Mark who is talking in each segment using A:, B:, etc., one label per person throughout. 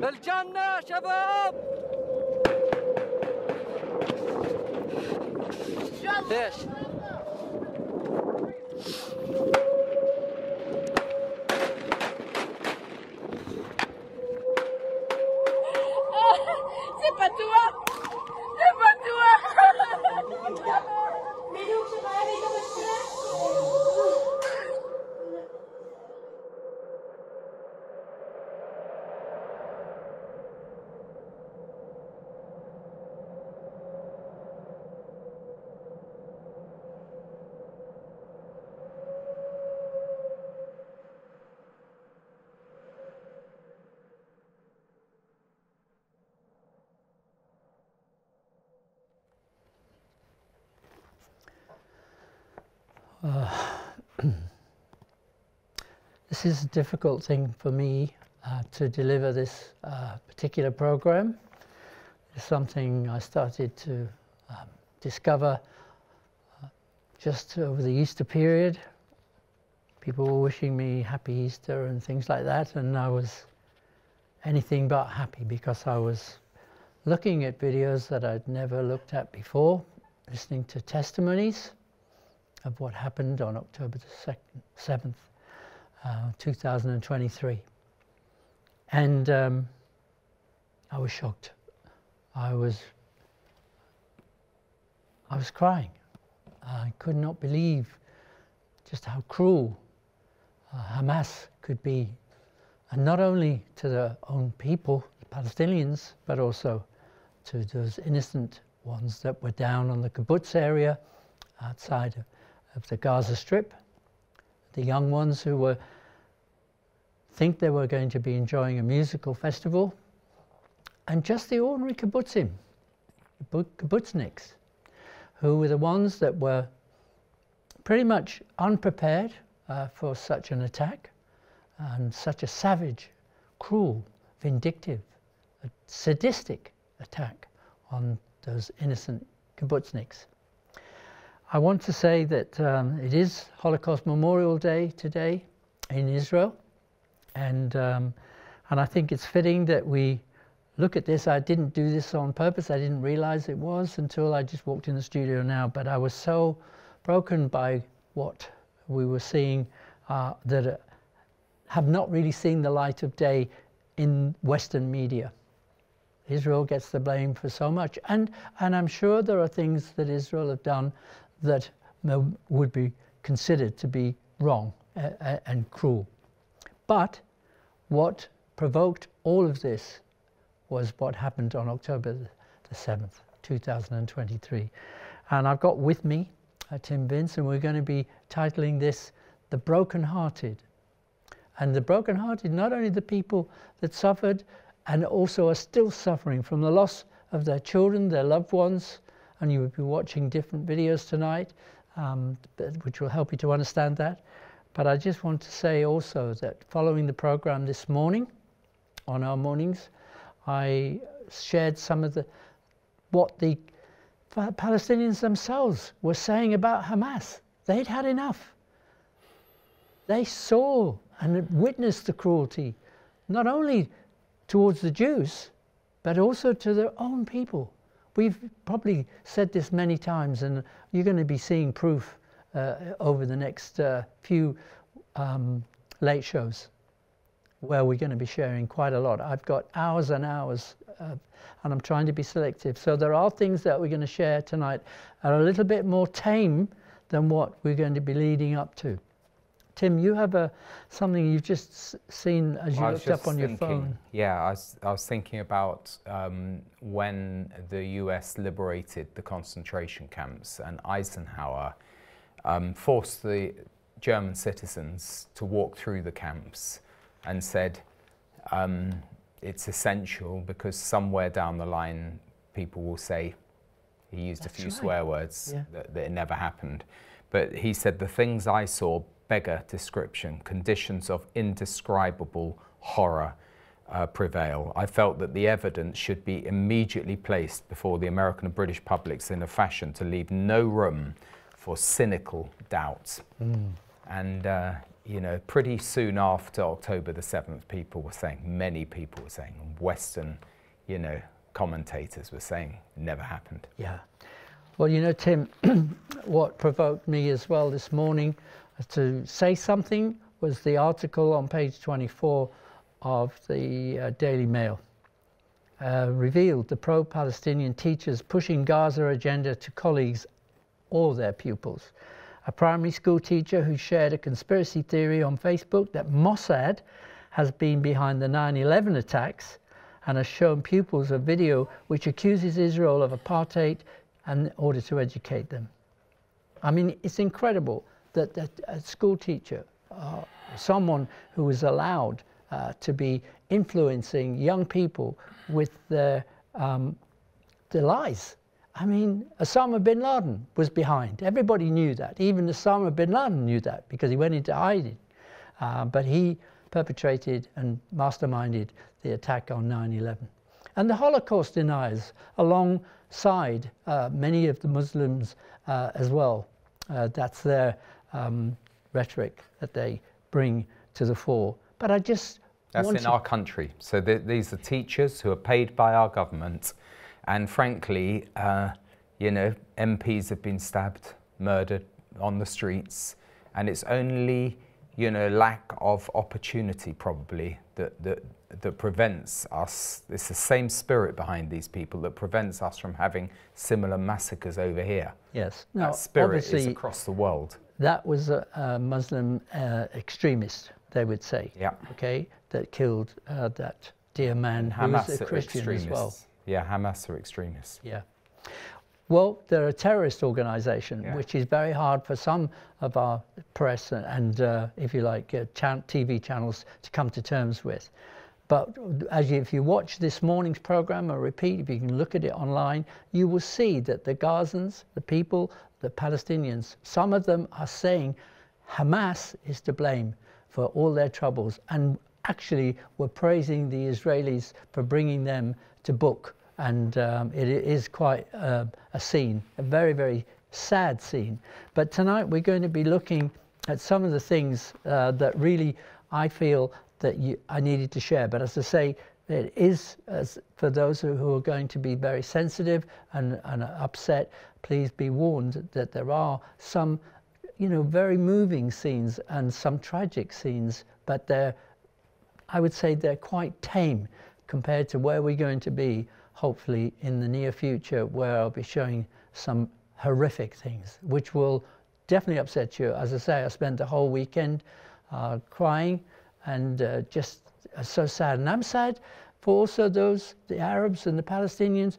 A: الجنة شباب. ليش؟
B: C'est pas toi! C'est pas toi!
C: This is a difficult thing for me to deliver this particular program. It's something I started to discover just over the Easter period. People were wishing me happy Easter and things like that, and I was anything but happy because I was looking at videos that I'd never looked at before, listening to testimonies of what happened on October the 7th, 2023. And I was shocked. I was crying. I could not believe just how cruel Hamas could be, and not only to their own people, the Palestinians, but also to those innocent ones that were down on the kibbutz area outside of the Gaza Strip, the young ones who think they were going to be enjoying a musical festival, and just the ordinary kibbutzim, kibbutzniks, who were the ones that were pretty much unprepared for such an attack, and such a savage, cruel, vindictive, sadistic attack on those innocent kibbutzniks. I want to say that it is Holocaust Memorial Day today in Israel, and I think it's fitting that we look at this. I didn't do this on purpose. I didn't realize it was until I just walked in the studio now, but I was so broken by what we were seeing that have not really seen the light of day in Western media. Israel gets the blame for so much, and I'm sure there are things that Israel have done that would be considered to be wrong and cruel. But what provoked all of this was what happened on October the 7th, 2023. And I've got with me Tim Vince, and we're going to be titling this The Broken-Hearted. And the broken-hearted, not only the people that suffered and also are still suffering from the loss of their children, their loved ones, and you will be watching different videos tonight, which will help you to understand that. But I just want to say also that following the program this morning, on our mornings, I shared some of what the Palestinians themselves were saying about Hamas. They'd had enough. They saw and witnessed the cruelty, not only towards the Jews, but also to their own people. We've probably said this many times, and you're going to be seeing proof over the next few late shows, where we're going to be sharing quite a lot. I've got hours and hours, and I'm trying to be selective. So there are things that we're going to share tonight that are a little bit more tame than what we're going to be leading up to. Tim, you have something you've just seen as you looked up on your phone.
D: Yeah, I was thinking about when the US liberated the concentration camps, and Eisenhower forced the German citizens to walk through the camps and said it's essential because somewhere down the line people will say, he used a few swear words, that it never happened. But he said, the things I saw beggar description, conditions of indescribable horror prevail. I felt that the evidence should be immediately placed before the American and British publics in a fashion to leave no room for cynical doubts. And you know, pretty soon after October the 7th, many people were saying, Western, you know, commentators were saying, it never happened.
C: Yeah. Well, you know, Tim, what provoked me as well this morning to say something was the article on page 24 of the Daily Mail. Revealed the pro-Palestinian teachers pushing Gaza agenda to colleagues, all their pupils. A primary school teacher who shared a conspiracy theory on Facebook that Mossad has been behind the 9/11 attacks and has shown pupils a video which accuses Israel of apartheid in order to educate them. I mean, it's incredible that a school teacher, someone who was allowed to be influencing young people with their lies. I mean, Osama bin Laden was behind. Everybody knew that. Even Osama bin Laden knew that because he went into hiding. But he perpetrated and masterminded the attack on 9/11. And the Holocaust deniers, alongside many of the Muslims as well, that's their rhetoric that they bring to the fore. But I just
D: That's in our country. So these are teachers who are paid by our government. And frankly, you know, MPs have been stabbed, murdered on the streets. And it's only, you know, lack of opportunity probably that prevents us. It's the same spirit behind these people that prevents us from having similar massacres over here.
C: Yes.
D: That spirit is across the world.
C: That was a Muslim extremist, they would say.
D: Yeah.
C: Okay, that killed that dear man who was a Christian as well.
D: Yeah, Hamas are extremists.
C: Yeah. Well, they're a terrorist organization, which is very hard for some of our press and if you like, TV channels to come to terms with. But if you watch this morning's program, or repeat, if you can look at it online, you will see that the Gazans, the people, the Palestinians, some of them are saying Hamas is to blame for all their troubles, and actually were praising the Israelis for bringing them to book. And it is quite a scene, a very, very sad scene. But tonight we're going to be looking at some of the things that really I feel that I needed to share. But as I say, it is for those who are going to be very sensitive and upset, please be warned that there are some, you know, very moving scenes and some tragic scenes, but I would say they're quite tame compared to where we're going to be, hopefully in the near future, where I'll be showing some horrific things, which will definitely upset you. As I say, I spent the whole weekend crying and just so sad. And I'm sad for also the Arabs and the Palestinians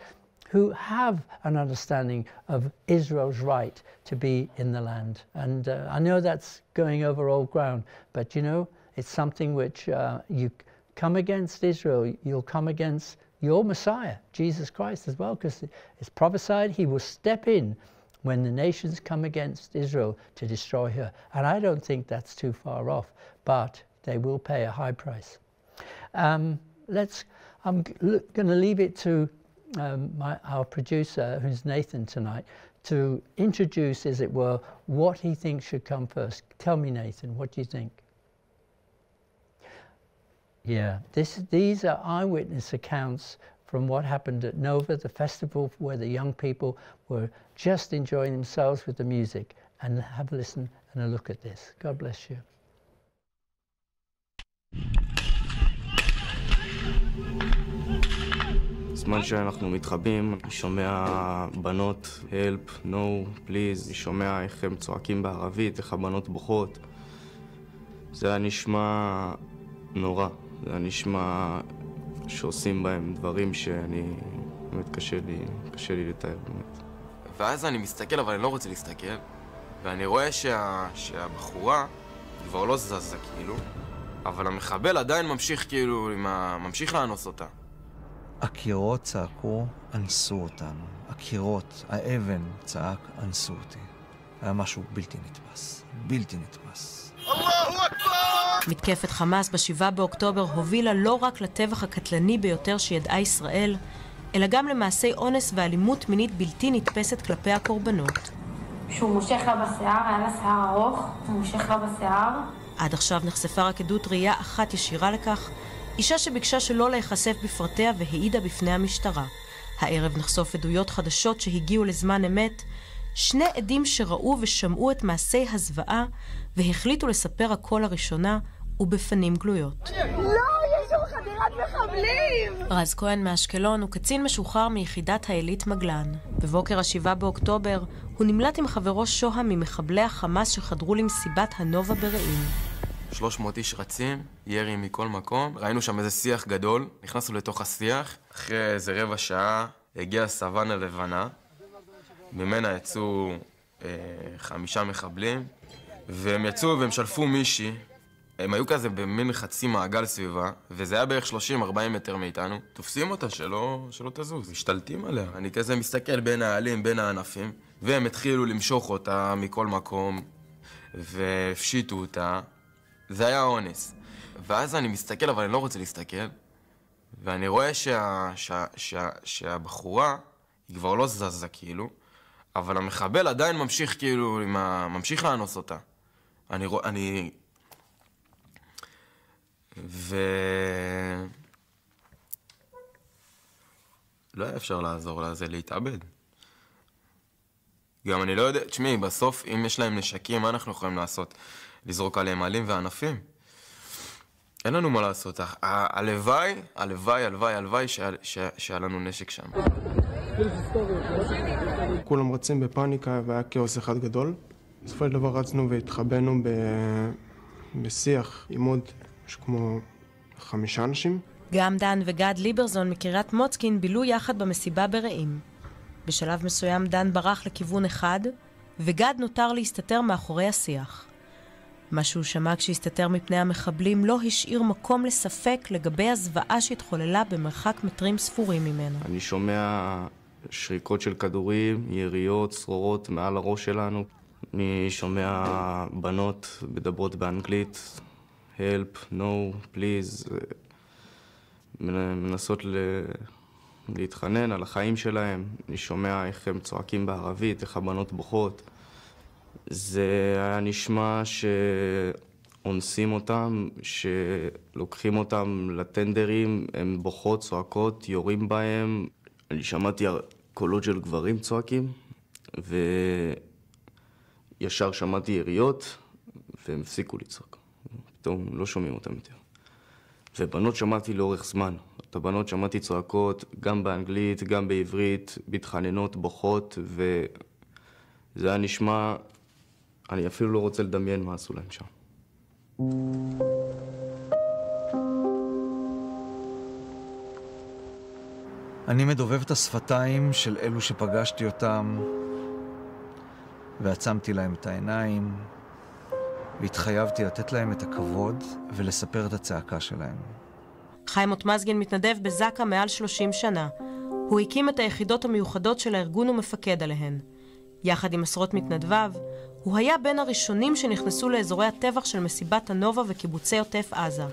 C: who have an understanding of Israel's right to be in the land. And I know that's going over old ground, but you know, it's something which you come against Israel, you'll come against your Messiah, Jesus Christ, as well, because it's prophesied he will step in when the nations come against Israel to destroy her. And I don't think that's too far off, but they will pay a high price. I'm going to leave it to our producer, who's Nathan tonight, to introduce, as it were, what he thinks should come first. Tell me, Nathan, what do you think? Yeah, these are eyewitness accounts from what happened at Nova, the festival where the young people were just enjoying themselves with the music. And have a listen and a look at this. God bless you.
E: בזמן שאנחנו מתחבאים, אני שומע בנות, help, no, please, אני שומע איך הם צועקים בערבית, איך הבנות בוכות. זה היה נשמע נורא, זה היה נשמע שעושים בהם דברים שאני, באמת קשה לי לתאר באמת.
F: ואז אני מסתכל, אבל אני לא רוצה להסתכל, ואני רואה שהבחורה כבר לא זזה כאילו, אבל המחבל עדיין ממשיך כאילו, ממשיך לאנוס אותה.
G: הקירות צעקו, אנסו אותנו. הקירות, האבן צעק, אנסו אותי. היה משהו בלתי נתפס. בלתי נתפס.
H: מתקפת חמאס ב7 באוקטובר הובילה לא רק לטבח הקטלני ביותר שידעה ישראל, אלא גם למעשי אונס ואלימות מינית בלתי נתפסת כלפי הקורבנות.
B: שהוא מושך לה בשיער, היה לה שיער ארוך, הוא מושך לה בשיער,
H: עד עכשיו נחשפה רק עדות ראייה אחת ישירה לכך, אישה שביקשה שלא להיחשף בפרטיה והעידה בפני המשטרה. הערב נחשוף עדויות חדשות שהגיעו לזמן אמת, שני עדים שראו ושמעו את מעשי הזוועה והחליטו לספר הכל לראשונה ובפנים גלויות.
B: לא, יש שם חדירת מחבלים!
H: רז כהן מאשקלון הוא קצין משוחרר מיחידת העילית מגלן. בבוקר ה-7 באוקטובר הוא נמלט עם חברו שוהם ממחבלי החמאס שחדרו למסיבת הנובה ברעים.
F: 300 איש רצים, ירי מכל מקום. ראינו שם איזה שיח גדול, נכנסנו לתוך השיח. אחרי איזה רבע שעה הגיעה סוואנה לבנה. ממנה יצאו 5 מחבלים, והם יצאו והם שלפו מישהי. הם היו כזה במין חצי מעגל סביבה, וזה היה בערך 30-40 מטר מאיתנו. תופסים אותה שלא תזוז, משתלטים עליה. אני כזה מסתכל בין העלים, בין הענפים, והם התחילו למשוך אותה מכל מקום, והפשיטו אותה. זה היה אונס. ואז אני מסתכל, אבל אני לא רוצה להסתכל, ואני רואה שהבחורה, היא כבר לא זזה כאילו, אבל המחבל עדיין ממשיך כאילו, ממשיך לאנוס אותה. לא היה אפשר לעזור לה, זה להתאבד. גם אני לא יודע, תשמעי, בסוף אם יש להם נשקים, מה אנחנו יכולים לעשות? לזרוק עליהם עלים וענפים? אין לנו מה לעשות. הלוואי שהיה לנו נשק שם.
I: כולם רצים בפאניקה והיה כאוס אחד גדול. בסופו של דבר רצנו והתחבאנו בשיח עם עוד משהו כמו 5 אנשים.
H: גם דן וגד ליברזון מקריית מוצקין בילו יחד במסיבה ברעים. בשלב מסוים דן ברח לכיוון אחד, וגד נותר להסתתר מאחורי השיח. מה שהוא שמע כשהסתתר מפני המחבלים לא השאיר מקום לספק לגבי הזוועה שהתחוללה במרחק מטרים ספורים ממנו.
E: אני שומע שריקות של כדורים, יריות, צרורות מעל הראש שלנו. אני שומע בנות מדברות באנגלית, help, no, please, מנסות להתחנן על החיים שלהם. אני שומע איך הם צועקים בערבית, איך הבנות בוכות. זה היה נשמע שאונסים אותם, שלוקחים אותם לטנדרים, הם בוכות, צועקות, יורים בהם. אני שמעתי קולות של גברים צועקים, וישר שמעתי יריות, והם הפסיקו לצעוק. פתאום לא שומעים אותם יותר. ובנות שמעתי לאורך זמן. את הבנות שמעתי צועקות, גם באנגלית, גם בעברית, מתחננות, בוכות, וזה היה נשמע... אני אפילו לא רוצה לדמיין מה עשו להם שם.
G: אני מדובב את השפתיים של אלו שפגשתי אותם, ועצמתי להם את העיניים, והתחייבתי לתת להם את הכבוד ולספר את הצעקה שלהם.
H: חיים אוטמזגין מתנדב בזקה מעל 30 שנה. הוא הקים את היחידות המיוחדות של הארגון ומפקד עליהן. יחד עם עשרות מתנדביו, הוא היה בין הראשונים שנכנסו לאזורי הטבח של מסיבת הנובה וקיבוצי עוטף עזה. הוא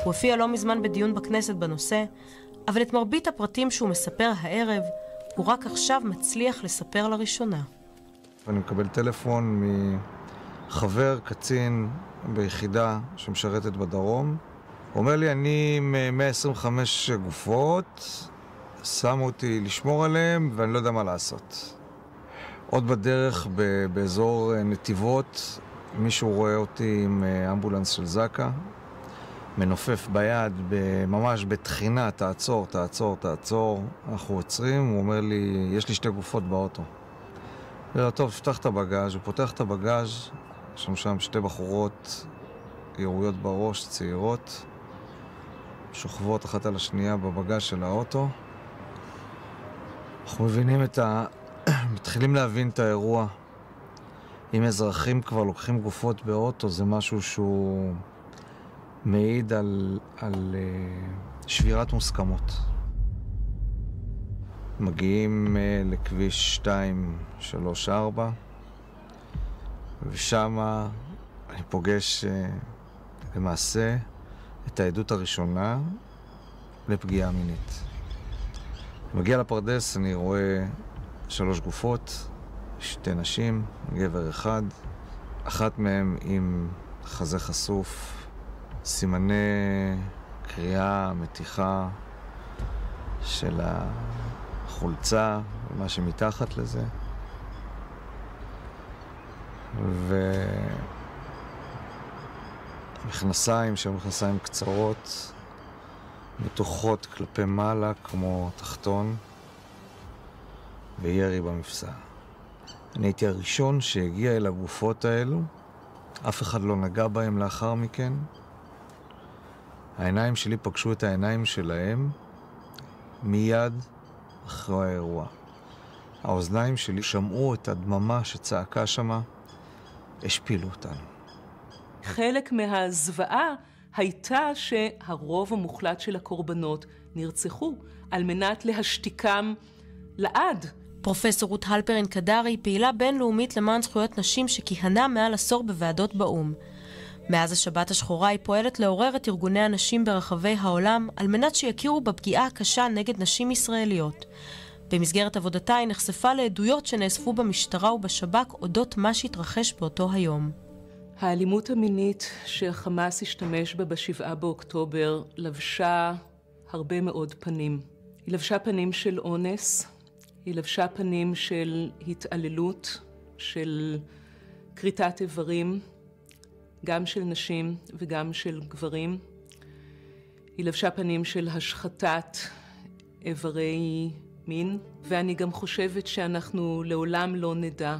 H: הופיע לא מזמן בדיון בכנסת בנושא, אבל את מרבית הפרטים שהוא מספר הערב, הוא רק עכשיו מצליח לספר לראשונה.
G: אני מקבל טלפון מחבר קצין ביחידה שמשרתת בדרום. הוא אומר לי, אני עם 125 גופות, שמו אותי לשמור עליהם ואני לא יודע מה לעשות. עוד בדרך באזור נתיבות, מישהו רואה אותי עם אמבולנס של זקה, מנופף ביד, ממש בתחינה, תעצור, תעצור, תעצור. אנחנו עוצרים, הוא אומר לי, יש לי 2 גופות באוטו. טוב, פתח את הבגז', הוא פותח את הבגז', יש לנו שם 2 בחורות, ירויות בראש, צעירות, שוכבות אחת על השנייה בבגז' של האוטו. אנחנו מבינים מתחילים להבין את האירוע. אם אזרחים כבר לוקחים גופות באוטו, זה משהו שהוא מעיד על שבירת מוסכמות. מגיעים לכביש 234, ושם אני פוגש למעשה את העדות הראשונה לפגיעה מינית. מגיע לפרדס, אני רואה 3 גופות, 2 נשים, גבר אחד. אחת מהם עם חזה חשוף, סימני קריאה, מתיחה של החולצה ומה שמתחת לזה. ומכנסיים שהן מכנסיים קצרות, מתוחות כלפי מעלה כמו תחתון, וירי במפסע. אני הייתי הראשון שהגיע אל הגופות האלו, אף אחד לא נגע בהם לאחר מכן. העיניים שלי פגשו את העיניים שלהם מיד אחרי האירוע. האוזניים שלי שמעו את הדממה שצעקה שמה, השפילו אותנו.
J: חלק מהזוועה הייתה שהרוב המוחלט של הקורבנות נרצחו על מנת להשתיקם לעד.
H: פרופסור רות הלפרין קדרי פעילה בינלאומית למען זכויות נשים שכיהנה מעל עשור בוועדות באו"ם. מאז השבת השחורה היא פועלת לעורר את ארגוני הנשים ברחבי העולם על מנת שיכירו בפגיעה הקשה נגד נשים ישראליות. במסגרת עבודתה היא נחשפה לעדויות שנאספו במשטרה ובשב"כ אודות מה שהתרחש באותו היום.
J: האלימות המינית שהחמאס השתמש בה ב7 באוקטובר לבשה הרבה מאוד פנים. היא לבשה פנים של אונס, היא לבשה פנים של התעללות, של כריתת איברים, גם של נשים וגם של גברים. היא לבשה פנים של השחתת איברי מין, ואני גם חושבת שאנחנו לעולם לא נדע,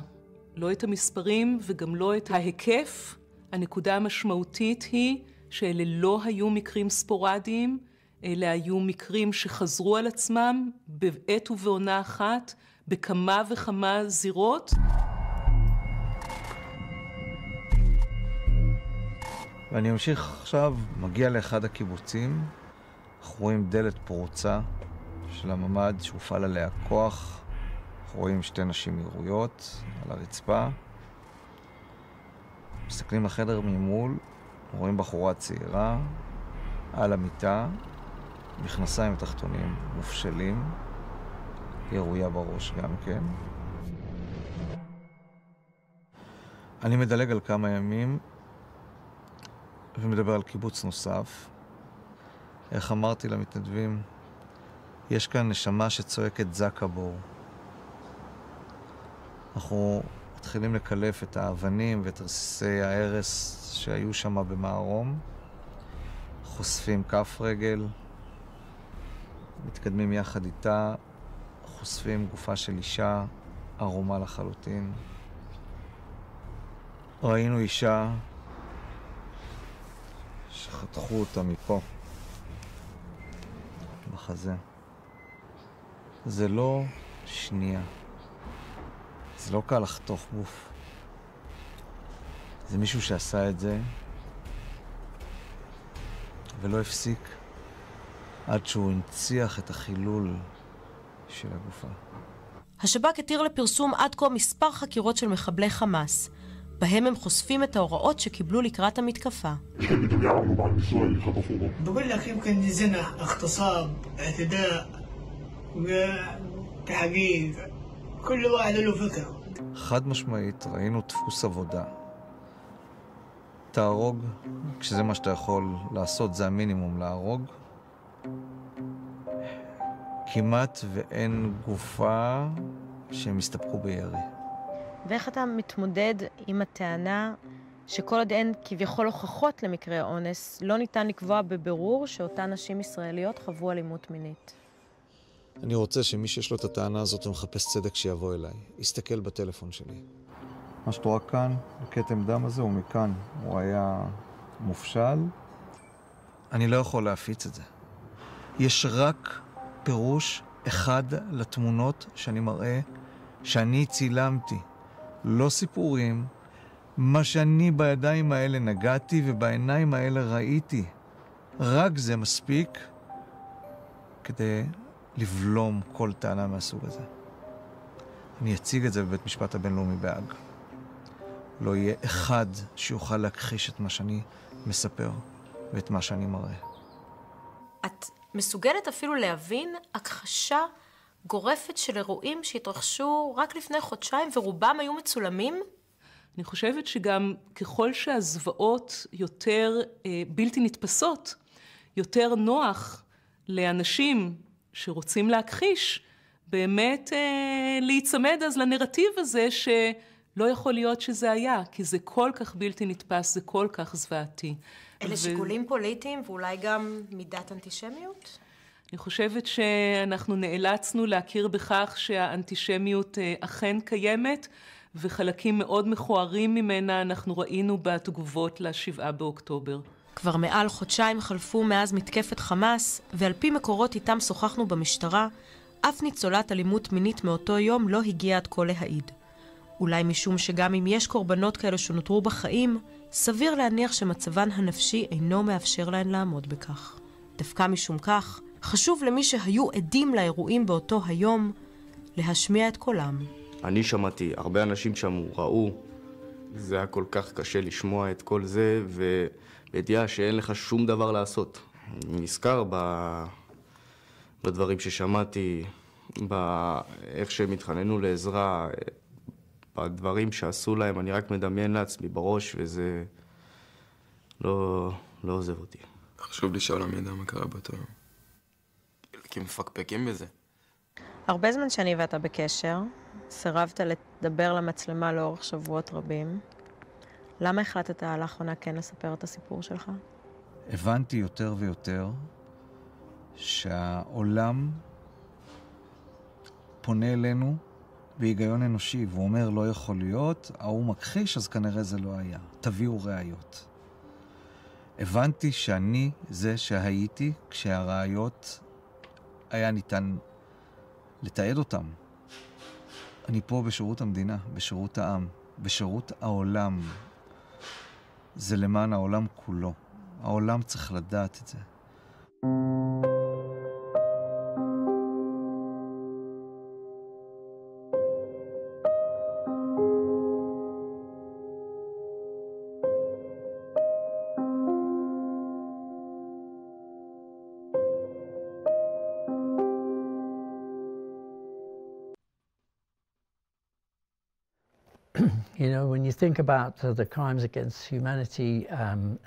J: לא את המספרים וגם לא את ההיקף. הנקודה המשמעותית היא שאלה לא היו מקרים ספורדיים, אלה היו מקרים שחזרו על עצמם בעת ובעונה אחת, בכמה וכמה זירות.
G: ואני ממשיך עכשיו, מגיע לאחד הקיבוצים, אנחנו רואים דלת פרוצה של הממד שהופעל עליה כוח, אנחנו רואים שתי נשים ירויות על הרצפה, מסתכלים לחדר ממול, רואים בחורה צעירה על המיטה, מכנסיים ותחתונים מופשלים, ירויה בראש גם כן. אני מדלג על כמה ימים ומדבר על קיבוץ נוסף. איך אמרתי למתנדבים, יש כאן נשמה שצועקת זקה בור. אנחנו מתחילים לקלף את האבנים ואת רסיסי ההרס שהיו שם במערום, חושפים כף רגל, מתקדמים יחד איתה, חושפים גופה של אישה ערומה לחלוטין. ראינו אישה שחתכו אותה מפה, בחזה. זה לא שנייה. זה לא קל לחתוך גוף. זה מישהו שעשה את זה ולא הפסיק עד שהוא הנציח את החילול של הגופה.
H: השב"כ התיר לפרסום עד כה מספר חקירות של מחבלי חמאס, בהם הם חושפים את ההוראות שקיבלו לקראת המתקפה.
K: بقول لك يمكن زنا اغتصاب اعتداء وتحقيق كل واحد له فكره.
G: חד משמעית ראינו דפוס עבודה. תהרוג, כשזה מה שאתה יכול לעשות, זה המינימום להרוג. כמעט ואין גופה שהם הסתפקו בירי.
H: ואיך אתה מתמודד עם הטענה שכל עוד אין כביכול הוכחות למקרה אונס, לא ניתן לקבוע בבירור שאותן נשים ישראליות חוו אלימות מינית?
G: אני רוצה שמי שיש לו את הטענה הזאת ומחפש צדק שיבוא אליי. יסתכל בטלפון שלי. מה שאת רואה כאן, הכתם דם הזה, הוא מכאן. הוא היה מופשל. אני לא יכול להפיץ את זה. יש רק פירוש אחד לתמונות שאני מראה שאני צילמתי. לא סיפורים, מה שאני בידיים האלה נגעתי ובעיניים האלה ראיתי. רק זה מספיק כדי לבלום כל טענה מהסוג הזה. אני אציג את זה בבית משפט הבינלאומי בהאג. לא יהיה אחד שיוכל להכחיש את מה שאני מספר ואת מה שאני מראה.
H: את מסוגלת אפילו להבין הכחשה גורפת של אירועים שהתרחשו רק לפני חודשיים ורובם היו מצולמים?
J: אני חושבת שגם ככל שהזוועות יותר בלתי נתפסות, יותר נוח לאנשים שרוצים להכחיש, באמת להיצמד אז לנרטיב הזה שלא יכול להיות שזה היה, כי זה כל כך בלתי נתפס, זה כל כך זוועתי.
H: אלה שיקולים פוליטיים ואולי גם מידת אנטישמיות?
J: אני חושבת שאנחנו נאלצנו להכיר בכך שהאנטישמיות אכן קיימת, וחלקים מאוד מכוערים ממנה אנחנו ראינו בתגובות ל7 באוקטובר.
H: כבר מעל חודשיים חלפו מאז מתקפת חמאס, ועל פי מקורות איתם שוחחנו במשטרה, אף ניצולת אלימות מינית מאותו יום לא הגיעה עד כה להעיד. אולי משום שגם אם יש קורבנות כאלה שנותרו בחיים, סביר להניח שמצבן הנפשי אינו מאפשר להן לעמוד בכך. דווקא משום כך, חשוב למי שהיו עדים לאירועים באותו היום, להשמיע את קולם.
E: אני שמעתי, הרבה אנשים שם ראו, זה היה כל כך קשה לשמוע את כל זה, ובידיעה שאין לך שום דבר לעשות. אני נזכר בדברים ששמעתי, באיך שהם התחננו לעזרה, בדברים שעשו להם, אני רק מדמיין לעצמי בראש, וזה לא עוזב אותי.
F: חשוב לי שהעולם ידע מה קרה באותו יום. כי מפקפקים בזה.
H: הרבה זמן שאני ואתה בקשר, סירבת לדבר למצלמה לאורך שבועות רבים. למה החלטת לאחרונה כן לספר את הסיפור שלך?
G: הבנתי יותר ויותר שהעולם פונה אלינו בהיגיון אנושי, והוא אומר לא יכול להיות, ההוא מכחיש, אז כנראה זה לא היה. תביאו ראיות. הבנתי שאני זה שהייתי כשהראיות היה ניתן לתעד אותם. אני פה בשירות המדינה, בשירות העם, בשירות העולם. זה למען העולם כולו. העולם צריך לדעת את זה.
C: You know, when you think about the crimes against humanity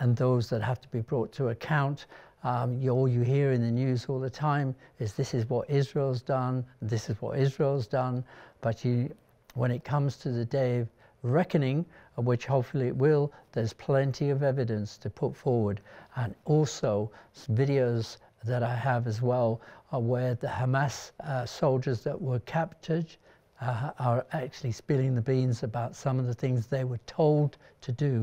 C: and those that have to be brought to account, all you hear in the news all the time is this is what Israel's done, this is what Israel's done. But when it comes to the day of reckoning, which hopefully it will, there's plenty of evidence to put forward. And also videos that I have as well where the Hamas soldiers that were captured are actually spilling the beans about some of the things they were told to do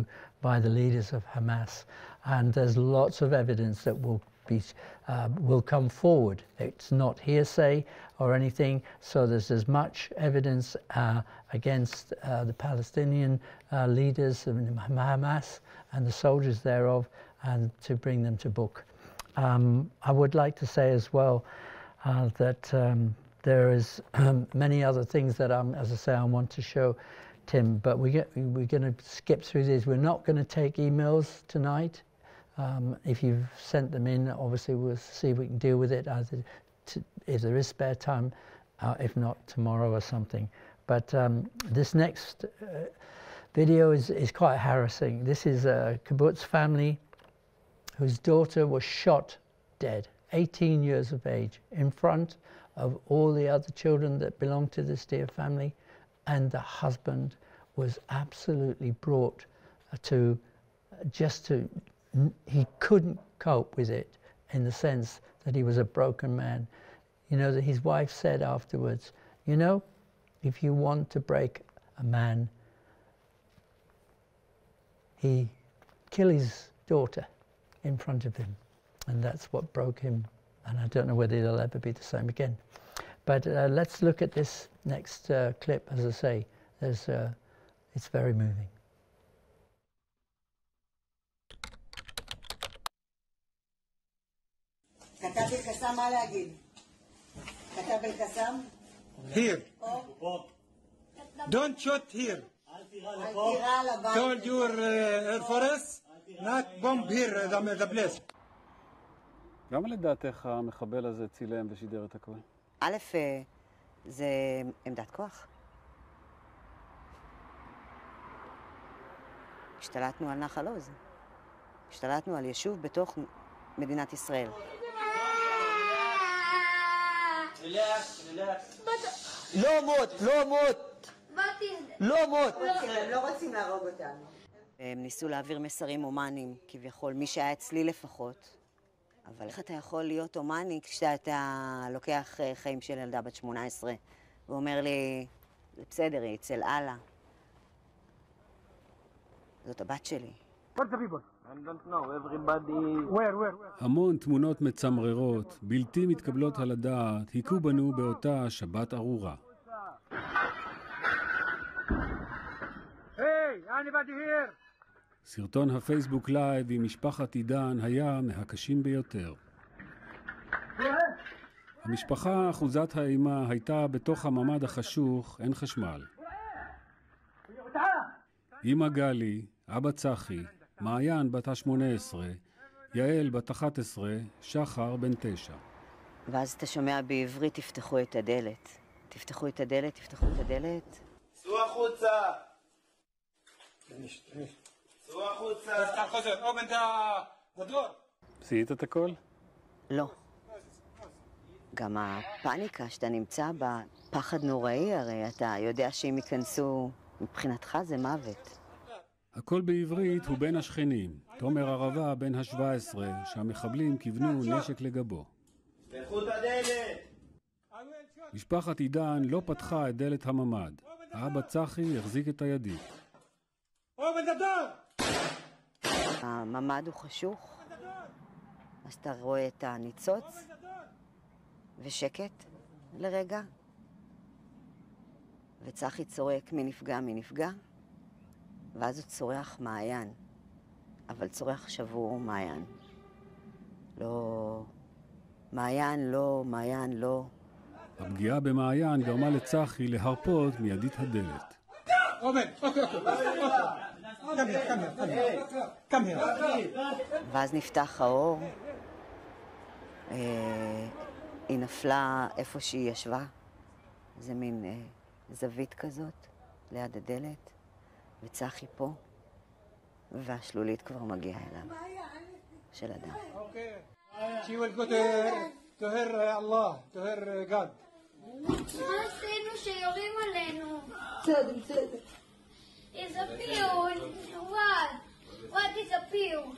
C: by the leaders of Hamas. And there's lots of evidence that will come forward. It's not hearsay or anything, so there's as much evidence against the Palestinian leaders of Hamas and the soldiers thereof, and to bring them to book. I would like to say as well that there is many other things that as I say, I want to show Tim, but we're going to skip through these. We're not going to take emails tonight. If you've sent them in, obviously we'll see if we can deal with it either if there is spare time, if not tomorrow or something. But this next video is quite harassing. This is a kibbutz family whose daughter was shot dead, 18 years of age, in front of all the other children that belong to this dear family, and the husband was absolutely brought to he couldn't cope with it in the sense that he was a broken man. You know, that his wife said afterwards, you know, if you want to break a man, he kill his daughter in front of him, and that's what broke him. And I don't know whether it'll ever be the same again. But let's look at this next clip. As I say, it's very moving.
L: Here. Don't shoot here. Told your Air Force not bomb here the place.
M: למה לדעתך המחבל הזה צילם ושידר את הכל?
N: א', זה עמדת כוח. השתלטנו על נחל עוז. השתלטנו על יישוב בתוך מדינת ישראל.
A: לא מות, לא מות. לא מות.
N: הם לא רוצים להרוג אותנו. הם ניסו להעביר מסרים הומניים, כביכול, מי שהיה אצלי לפחות. אבל איך אתה יכול להיות הומני כשאתה לוקח חיים של ילדה בת 18 ואומר לי, זה בסדר, היא אצל אללה. זאת הבת שלי.
M: המון תמונות מצמררות, בלתי מתקבלות על הדעת, היכו בנו באותה שבת ארורה. סרטון הפייסבוק לייב עם משפחת עידן היה מהקשים ביותר. המשפחה אחוזת האימה הייתה בתוך הממד החשוך, אין חשמל. אמא גלי, אבא צחי, מעיין בת 18, יעל בת 11, שחר בן 9.
N: ואז אתה שומע בעברית, תפתחו את הדלת. תפתחו את הדלת, תפתחו את הדלת.
L: צאו החוצה! צאו החוצה! תפתח חוזר, אובן דור!
M: זיהית את הכל?
N: לא. גם הפאניקה שאתה נמצא בה, פחד נוראי, הרי אתה יודע שאם ייכנסו, מבחינתך זה מוות.
M: הכל בעברית הוא בין השכנים, תומר ערבה בן ה-17, שהמחבלים כיוונו נשק לגבו.
L: תפתחו את הדלת!
M: משפחת עידן לא פתחה את דלת הממד. האבא צחי החזיק את הידית.
N: הממד הוא חשוך, אז אתה רואה את הניצוץ ושקט לרגע, וצחי צורק מי נפגע, מי נפגע, ואז הוא צורח מעיין, אבל צורח שבור מעיין. לא, מעיין לא, מעיין לא.
M: הפגיעה במעיין גרמה לצחי להרפות מידית הדלת.
N: ואז נפתח האור, היא נפלה איפה שהיא ישבה, זה מין זווית כזאת ליד הדלת, וצחי פה, והשלולית כבר מגיעה אליו, של אדם.
L: She will go to her Allah, to her God.
B: מה עשינו שיורים עלינו? בסדר. Disappeared. What disappeared?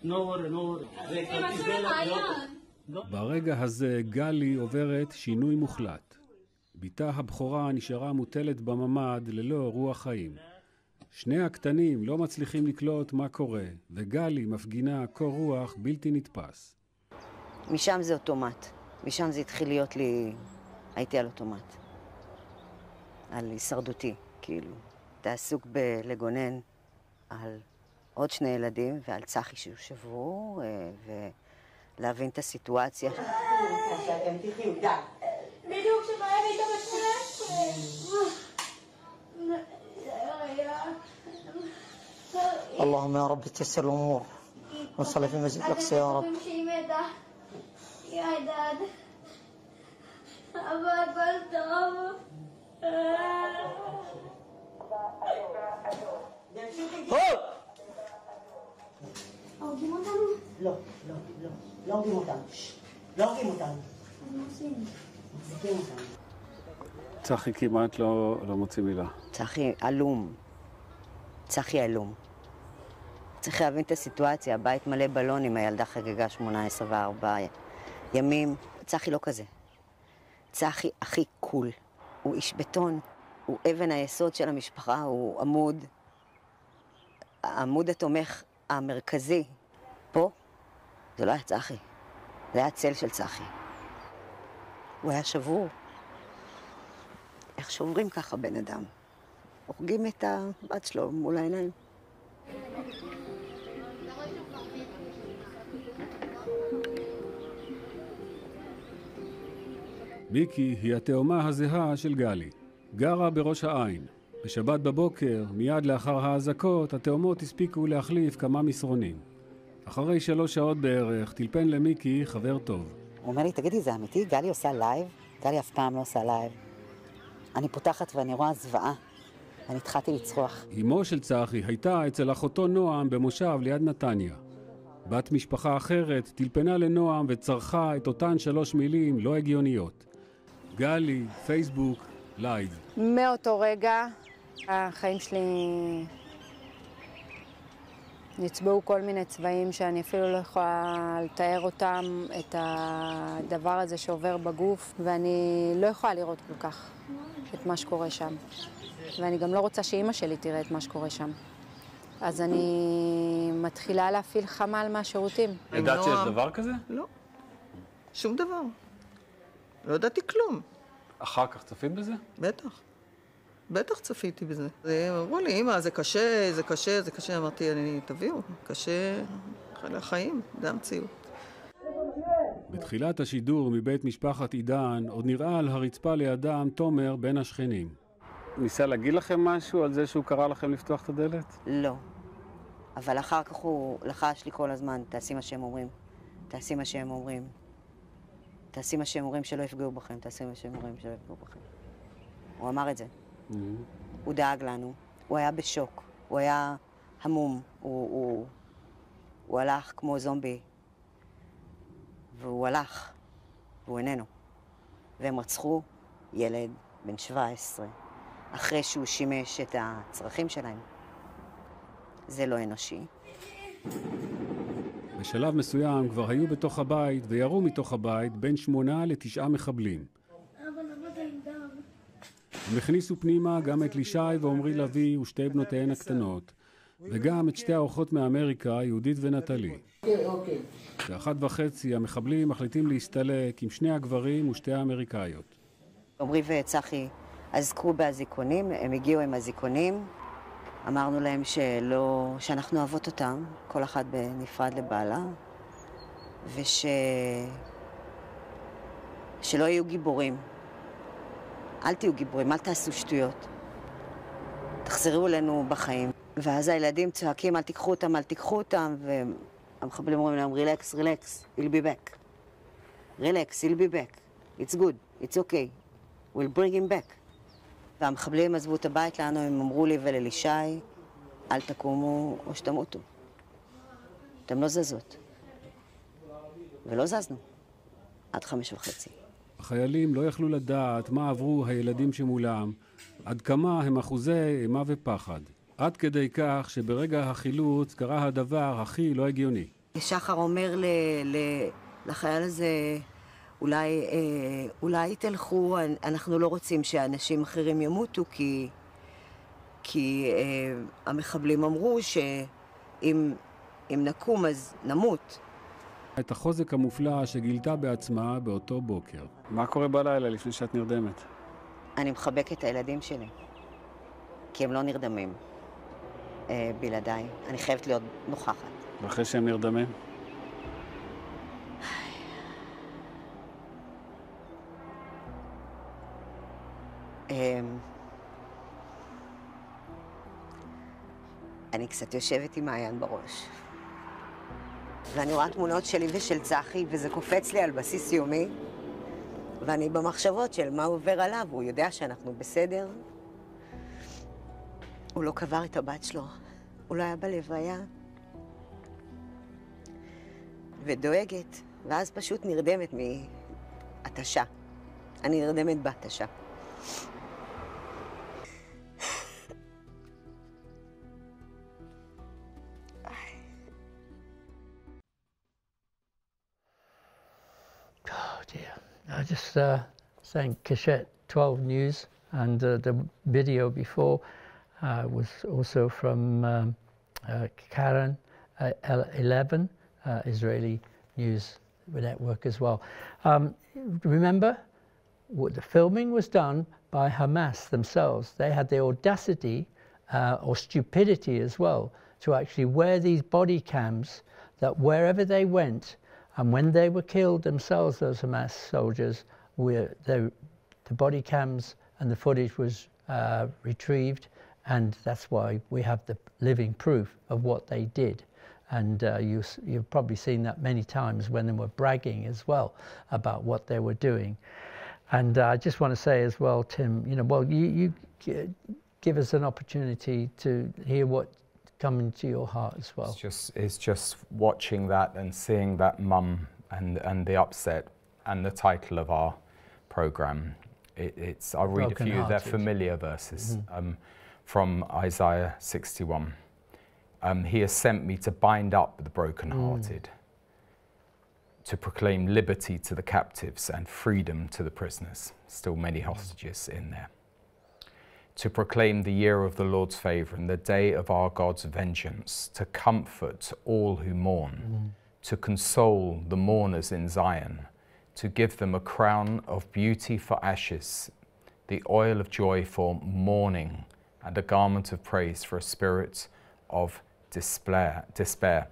L: No worry.
M: ברגע הזה גלי עוברת שינוי מוחלט. ביתה הבכורה נשארה מוטלת בממד ללא רוח חיים. שני הקטנים לא מצליחים לקלוט מה קורה, וגלי מפגינה קור רוח בלתי נתפס.
N: משם זה אוטומט. משם זה התחיל להיות לי... הייתי על אוטומט. על הישרדותי, כאילו. אתה עסוק בלגונן על עוד שני ילדים ועל צחי שהוא שבור, ולהבין את הסיטואציה.
B: שאתם תחיו, די. בדיוק שבהם היית
A: اللهم يا رب تيسر الامور ونصلي في مسجد الاقصى يا رب.
B: يا عداد أبا قلتهم
A: הורגים אותנו? לא הורגים אותנו. לא הורגים אותנו. מחזיקים אותנו.
M: צחי כמעט לא מוציא מילה.
N: צחי אלום. צחי אלום. צריך להבין את הסיטואציה, הבית מלא בלונים, הילדה חגגה 18 ו4 ימים. צחי לא כזה. צחי הכי קול. הוא איש בטון, הוא אבן היסוד של המשפחה, הוא העמוד התומך המרכזי. פה זה לא היה צחי, זה היה צל של צחי. הוא היה שבור. איך שוברים ככה בן אדם? הורגים את הבת שלו מול העיניים.
M: מיקי היא התאומה הזהה של גלי. גרה בראש העין. בשבת בבוקר, מיד לאחר האזעקות, התאומות הספיקו להחליף כמה מסרונים. אחרי 3 שעות בערך, טלפן למיקי חבר טוב.
N: הוא אומר לי, תגידי, זה אמיתי? גלי עושה לייב? גלי אף פעם לא עושה לייב. אני פותחת ואני רואה זוועה. אני התחלתי לצרוח.
M: אמו של צחי הייתה אצל אחותו נועם במושב ליד נתניה. בת משפחה אחרת טלפנה לנועם וצרחה את אותן 3 מילים לא הגיוניות. גלי, פייסבוק, לייב.
O: מאותו רגע החיים שלי נצבעו כל מיני צבעים שאני אפילו לא יכולה לתאר אותם, את הדבר הזה שעובר בגוף, ואני לא יכולה לראות כל כך את מה שקורה שם. ואני גם לא רוצה שאימא שלי תראה את מה שקורה שם. אז אני מתחילה להפעיל חמ"ל מהשירותים.
M: ידעת שיש דבר כזה?
P: לא, שום דבר. לא ידעתי כלום.
M: אחר כך צפית בזה?
P: בטח. בטח צפיתי בזה. אמרו לי, אמא, זה קשה, זה קשה, זה קשה. אמרתי, תביאו, קשה לחיים, זה המציאות.
M: בתחילת השידור מבית משפחת עידן עוד נראה על הרצפה לידם תומר בין השכנים. ניסה להגיד לכם משהו על זה שהוא קרא לכם לפתוח את הדלת?
N: לא. אבל אחר כך הוא לחש לי כל הזמן, תעשי מה שהם אומרים. תעשי מה שהם אומרים. תעשי מה שהם אומרים שלא יפגעו בכם. תעשי מה שהם אומרים שלא יפגעו בכם. הוא אמר את זה. הוא דאג לנו. הוא היה בשוק. הוא היה המום. הוא הלך כמו זומבי. והוא הלך. והוא איננו. והם רצחו ילד בן 17. אחרי שהוא שימש את הצרכים שלהם. זה לא אנושי.
M: בשלב מסוים כבר היו בתוך הבית וירו מתוך הבית בין 8 ל9 מחבלים. הם הכניסו פנימה גם את לישי ועומרי לוי ושתי בנותיהן הקטנות, וגם את שתי האורחות מאמריקה, יהודית ונטלי. ב1:30 המחבלים מחליטים להסתלק עם 2 הגברים ושתי האמריקאיות.
N: עומרי וצחי עזקו באזיקונים, הם הגיעו עם הזיקונים. אמרנו להם שאנחנו אוהבות אותם, כל אחת בנפרד לבעלה, שלא יהיו גיבורים. אל תהיו גיבורים, אל תעשו שטויות. תחזרו אלינו בחיים. ואז הילדים צועקים, אל תיקחו אותם, אל תיקחו אותם, והמחבלים אומרים להם, רילקס, רילקס, he'll be back. רילקס, he'll be back. It's good, it's okay. We'll bring him back. והמחבלים עזבו את הבית לנו, הם אמרו לי וללישי, אל תקומו או שתמותו. אתם לא זזות. ולא זזנו. עד 5:30.
M: החיילים לא יכלו לדעת מה עברו הילדים שמולם, עד כמה הם אחוזי אימה ופחד. עד כדי כך שברגע החילוץ קרה הדבר הכי לא הגיוני.
N: שחר אומר לחייל הזה, אולי תלכו, אנחנו לא רוצים שאנשים אחרים ימותו, כי המחבלים אמרו שאם נקום אז נמות.
M: את החוזק המופלא שגילתה בעצמה באותו בוקר. מה קורה בלילה לפני שאת נרדמת?
N: אני מחבקת את הילדים שלי, כי הם לא נרדמים בלעדיי. אני חייבת להיות נוכחת.
M: ואחרי שהם נרדמים?
N: אני קצת יושבת עם מעיין בראש. ואני רואה תמונות שלי ושל צחי, וזה קופץ לי על בסיס יומי. ואני במחשבות של מה עובר עליו, הוא יודע שאנחנו בסדר. הוא לא קבר את הבת שלו, הוא לא היה בלוויה. ודואגת, ואז פשוט נרדמת מהתשה. אני נרדמת בהתשה.
C: I just thank Keshet 12 News, and the video before was also from Karen 11 Israeli News Network as well. Remember, the filming was done by Hamas themselves. They had the audacity or stupidity as well to actually wear these body cams that wherever they went, and when they were killed themselves, those Hamas soldiers, the body cams and the footage was retrieved, and that's why we have the living proof of what they did. And you've probably seen that many times when they were bragging as well about what they were doing. And I just want to say as well, Tim, you know, well, give us an opportunity to hear what comes into your heart as well.
D: It's just watching that and seeing that mum and the upset and the title of our program. I'll read a few, they're familiar verses from Isaiah 61. He has sent me to bind up the brokenhearted, to proclaim liberty to the captives and freedom to the prisoners. Still many hostages in there. To proclaim the year of the Lord's favour and the day of our God's vengeance, to comfort all who mourn, to console the mourners in Zion, to give them a crown of beauty for ashes, the oil of joy for mourning, and a garment of praise for a spirit of despair.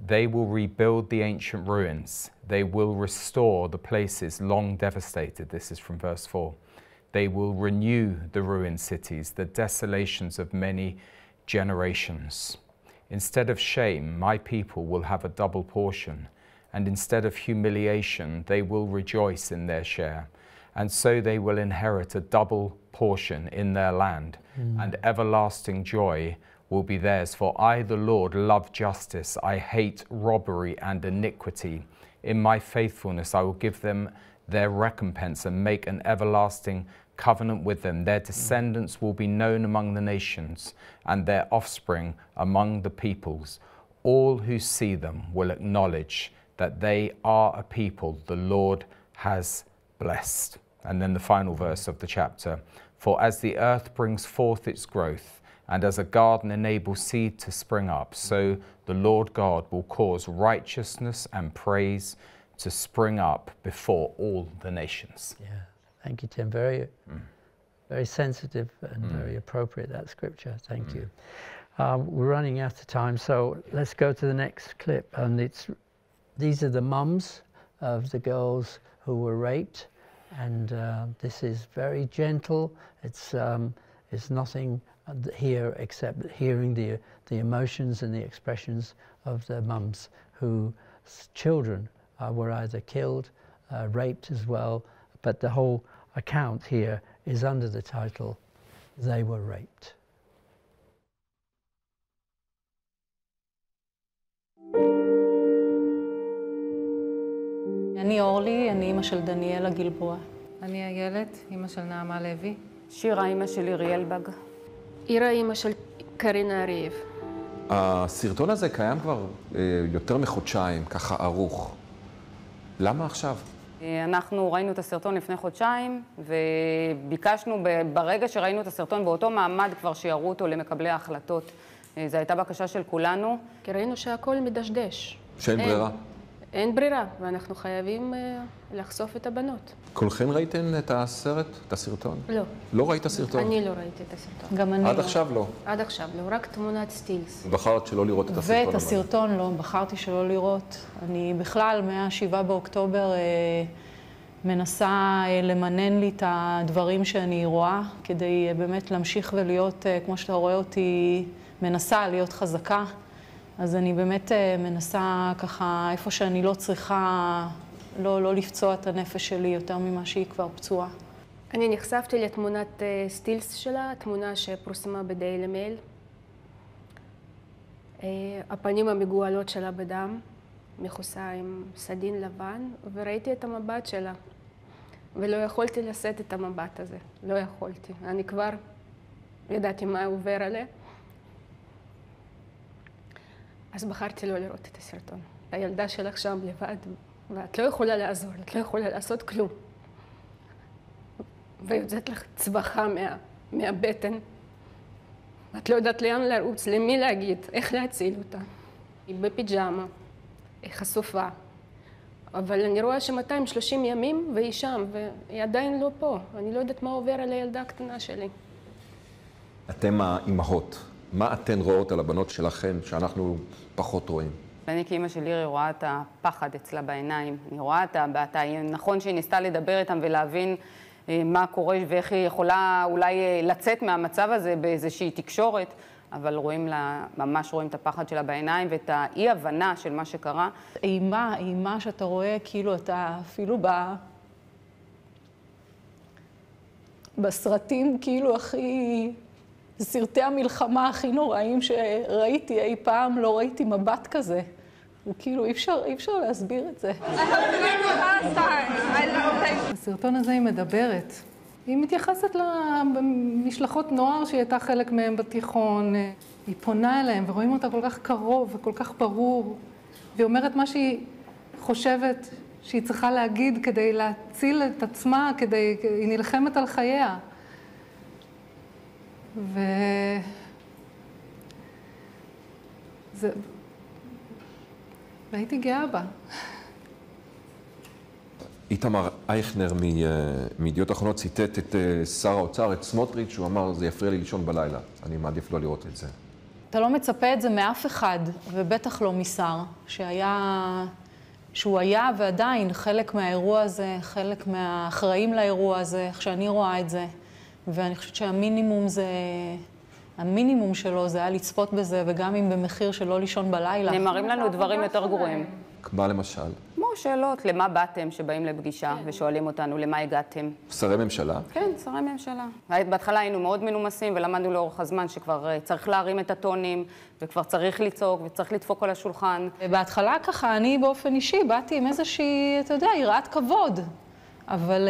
D: They will rebuild the ancient ruins. They will restore the places long devastated. This is from verse 4. They will renew the ruined cities, the desolations of many generations. Instead of shame, my people will have a double portion, and instead of humiliation, they will rejoice in their share. And so they will inherit a double portion in their land, and everlasting joy will be theirs. For I, the Lord, love justice. I hate robbery and iniquity. In my faithfulness, I will give them their recompense and make an everlasting covenant with them. Their descendants will be known among the nations, and their offspring among the peoples. All who see them will acknowledge that they are a people the Lord has blessed. And then the final verse of the chapter. For as the earth brings forth its growth, and as a garden enables seed to spring up, so the Lord God will cause righteousness and praise to spring up before all the nations.
C: Yeah, thank you, Tim. Very sensitive and very appropriate, that scripture. Thank you. We're running out of time, so let's go to the next clip. And these are the mums of the girls who were raped, and this is very gentle. It's nothing here except hearing the emotions and the expressions of the mums whose children were either killed, raped as well, but the whole account here is under the title, They Were Raped.
Q: אני אורלי, אני אמא של דניאלה גלבוע.
R: אני איילת, אמא של נעמה לוי.
S: שירה, אמא של אריאל בג.
T: אירה, אמא של קרינה אריאב.
U: הסרטון הזה קיים כבר יותר מחודשיים, ככה ערוך. למה עכשיו?
S: אנחנו ראינו את הסרטון לפני חודשיים, וביקשנו ברגע שראינו את הסרטון באותו מעמד כבר שיראו אותו למקבלי ההחלטות. זו הייתה בקשה של כולנו.
T: כי ראינו שהכל מדשדש.
U: שאין ברירה.
T: אין ברירה, ואנחנו חייבים לחשוף את הבנות.
U: כולכן ראיתן את הסרט, את הסרטון?
T: לא.
U: לא ראית הסרטון?
T: אני לא ראיתי את הסרטון.
Q: גם אני לא.
U: עד עכשיו לא?
T: עד עכשיו לא, רק תמונת סטילס.
U: בחרת שלא לראות את הסרטון?
Q: ואת הסרטון לא, בחרתי שלא לראות. אני בכלל, מה-7 באוקטובר, מנסה למנן לי את הדברים שאני רואה, כדי באמת להמשיך ולהיות, כמו שאתה רואה אותי, מנסה להיות חזקה. אז אני באמת מנסה ככה, איפה שאני לא צריכה, לא לפצוע את הנפש שלי יותר ממה שהיא כבר פצועה.
T: אני נחשפתי לתמונת סטילס שלה, תמונה שפורסמה בדיילי מייל. הפנים המגואלות שלה בדם, מכוסה עם סדין לבן, וראיתי את המבט שלה. ולא יכולתי לשאת את המבט הזה, לא יכולתי. אני כבר ידעתי מה עובר עליה. אז בחרתי לא לראות את הסרטון. הילדה שלך שם לבד, ואת לא יכולה לעזור, את לא יכולה לעשות כלום. ויוצאת לך צווחה מהבטן. את לא יודעת לאן לרוץ, למי להגיד, איך להציל אותה. היא בפיג'מה, היא חשופה. אבל אני רואה ש230 ימים והיא שם, והיא עדיין לא פה. אני לא יודעת מה עובר על הילדה הקטנה שלי.
U: אתם האימהות. מה אתן רואות על הבנות שלכן שאנחנו פחות רואים?
S: אני כאמא של לירי רואה את הפחד אצלה בעיניים. אני רואה את הבעתה. נכון שהיא ניסתה לדבר איתם ולהבין מה קורה ואיך היא יכולה אולי לצאת מהמצב הזה באיזושהי תקשורת, אבל ממש רואים את הפחד שלה בעיניים ואת האי-הבנה של מה שקרה.
Q: אימה שאתה רואה כאילו אתה אפילו בסרטים כאילו הכי סרטי המלחמה הכי נוראים שראיתי אי פעם, לא ראיתי מבט כזה. הוא כאילו, אי אפשר להסביר את זה.
R: הסרטון הזה היא מדברת. היא מתייחסת למשלחות נוער שהיא הייתה חלק מהם בתיכון. היא פונה אליהם ורואים אותה כל כך קרוב וכל כך ברור. והיא אומרת מה שהיא חושבת שהיא צריכה להגיד כדי להציל את עצמה, היא נלחמת על חייה. והייתי גאה בה.
U: איתמר אייכנר מידיעות אחרונות ציטט את שר האוצר, את סמוטריץ', שהוא אמר, זה יפריע לי לישון בלילה. אני מעדיף לא לראות את זה.
Q: אתה לא מצפה את זה מאף אחד, ובטח לא משר, שהוא היה ועדיין חלק מהאירוע הזה, חלק מהאחראים לאירוע הזה, איך שאני רואה את זה. ואני חושבת המינימום שלו זה היה לצפות בזה, וגם אם במחיר של לא לישון בלילה.
S: נאמרים לנו דברים יותר גרועים.
U: מה למשל?
S: כמו שאלות, למה באתם שבאים לפגישה ושואלים אותנו, למה הגעתם?
U: שרי ממשלה?
S: כן, שרי ממשלה. בהתחלה היינו מאוד מנומסים ולמדנו לאורך הזמן שכבר צריך להרים את הטונים, וכבר צריך לצעוק וצריך לדפוק על השולחן.
Q: בהתחלה ככה, אני באופן אישי באתי עם איזושהי, אתה יודע, יראת כבוד. אבל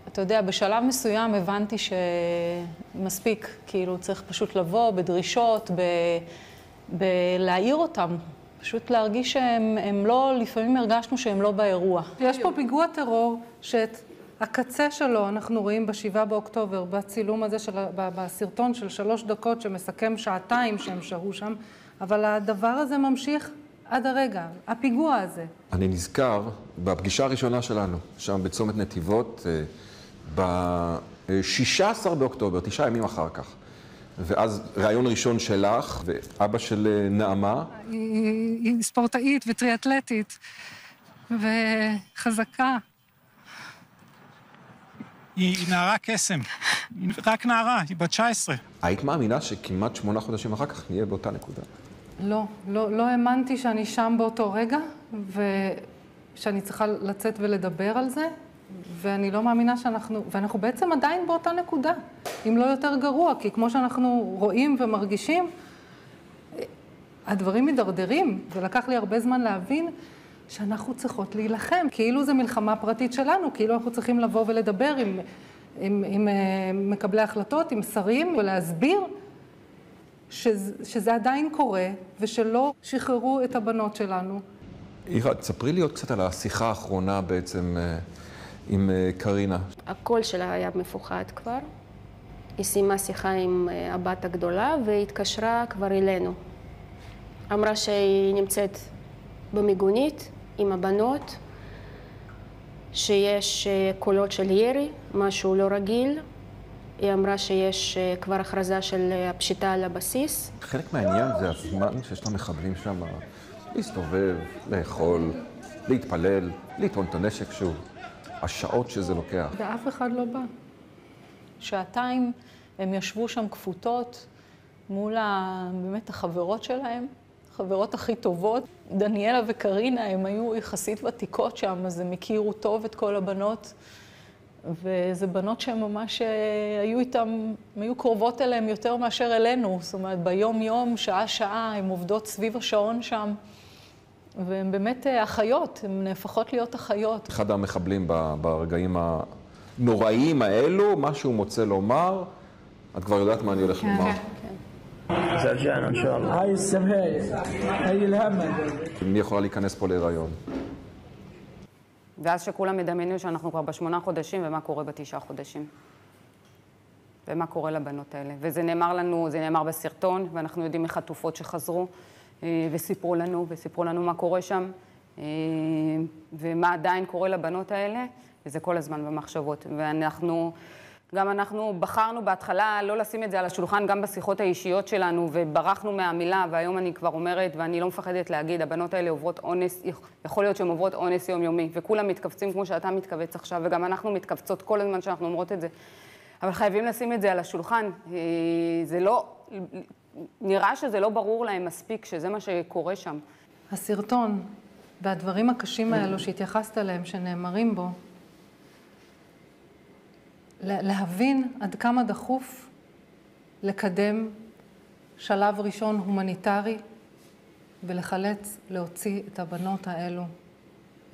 Q: אתה יודע, בשלב מסוים הבנתי שמספיק, כאילו צריך פשוט לבוא בדרישות, בלהעיר אותם. פשוט להרגיש שהם לא, לפעמים הרגשנו שהם לא באירוע.
R: יש פה פיגוע טרור שאת הקצה שלו אנחנו רואים ב7 באוקטובר, בצילום הזה, בסרטון של 3 דקות שמסכם שעתיים שהם שהו שם, אבל הדבר הזה ממשיך עד הרגע, הפיגוע הזה.
U: אני נזכר בפגישה הראשונה שלנו, שם בצומת נתיבות, ב-16 באוקטובר, 9 ימים אחר כך. ואז רעיון ראשון שלך, ואבא של נעמה.
R: היא ספורטאית וטריאטלטית, וחזקה.
L: היא נערה קסם, היא רק נערה, היא בת 19.
U: היית מאמינה שכמעט 8 חודשים אחר כך נהיה באותה נקודה?
R: לא האמנתי שאני שם באותו רגע, ושאני צריכה לצאת ולדבר על זה. ואני לא מאמינה ואנחנו בעצם עדיין באותה נקודה, אם לא יותר גרוע, כי כמו שאנחנו רואים ומרגישים, הדברים מדרדרים, ולקח לי הרבה זמן להבין שאנחנו צריכות להילחם, כאילו זו מלחמה פרטית שלנו, כאילו אנחנו צריכים לבוא ולדבר עם מקבלי החלטות, עם שרים, ולהסביר שזה עדיין קורה, ושלא שחררו את הבנות שלנו.
U: אירה, תספרי לי עוד קצת על השיחה האחרונה בעצם עם קרינה.
T: הקול שלה היה מפוחד כבר. היא סיימה שיחה עם הבת הגדולה והתקשרה כבר אלינו. אמרה שהיא נמצאת במיגונית עם הבנות, שיש קולות של ירי, משהו לא רגיל. היא אמרה שיש כבר הכרזה של הפשיטה על הבסיס.
U: חלק מהעניין זה הזמן שיש למחבלים שם להסתובב, לאכול, להתפלל, לטעון את הנשק שוב. השעות שזה לוקח.
R: ואף אחד לא בא.
Q: שעתיים הם ישבו שם כפותות מול באמת החברות שלהם, החברות הכי טובות. דניאלה וקרינה, הם היו יחסית ותיקות שם, אז הם הכירו טוב את כל הבנות. וזה בנות שהן ממש היו איתם, היו קרובות אליהם יותר מאשר אלינו. זאת אומרת, ביום-יום, שעה-שעה, הן עובדות סביב השעון שם. והן באמת אחיות, הן נהפכות להיות אחיות.
U: אחד המחבלים ברגעים הנוראים האלו, מה שהוא מוצא לומר, את כבר יודעת מה אני הולך לומר.
L: זרג'אנה, אינשאללה. היי סמהיה, היי אלהמה.
U: מי יכולה להיכנס פה להיריון?
S: ואז שכולם מדמיינו שאנחנו כבר ב8 חודשים, ומה קורה ב9 חודשים. ומה קורה לבנות האלה. וזה נאמר לנו, זה נאמר בסרטון, ואנחנו יודעים מחטופות שחזרו, וסיפרו לנו מה קורה שם, ומה עדיין קורה לבנות האלה, וזה כל הזמן במחשבות. גם אנחנו בחרנו בהתחלה לא לשים את זה על השולחן, גם בשיחות האישיות שלנו, וברחנו מהמילה, והיום אני כבר אומרת, ואני לא מפחדת להגיד, הבנות האלה עוברות אונס, יכול להיות שהן עוברות אונס יומיומי, וכולם מתכווצים כמו שאתה מתכווץ עכשיו, וגם אנחנו מתכווצות כל הזמן שאנחנו אומרות את זה. אבל חייבים לשים את זה על השולחן. זה לא, נראה שזה לא ברור להם מספיק, שזה מה שקורה שם.
R: הסרטון והדברים הקשים האלו שהתייחסת אליהם, שנאמרים בו, להבין עד כמה דחוף לקדם שלב ראשון הומניטרי ולחלץ, להוציא את הבנות האלו,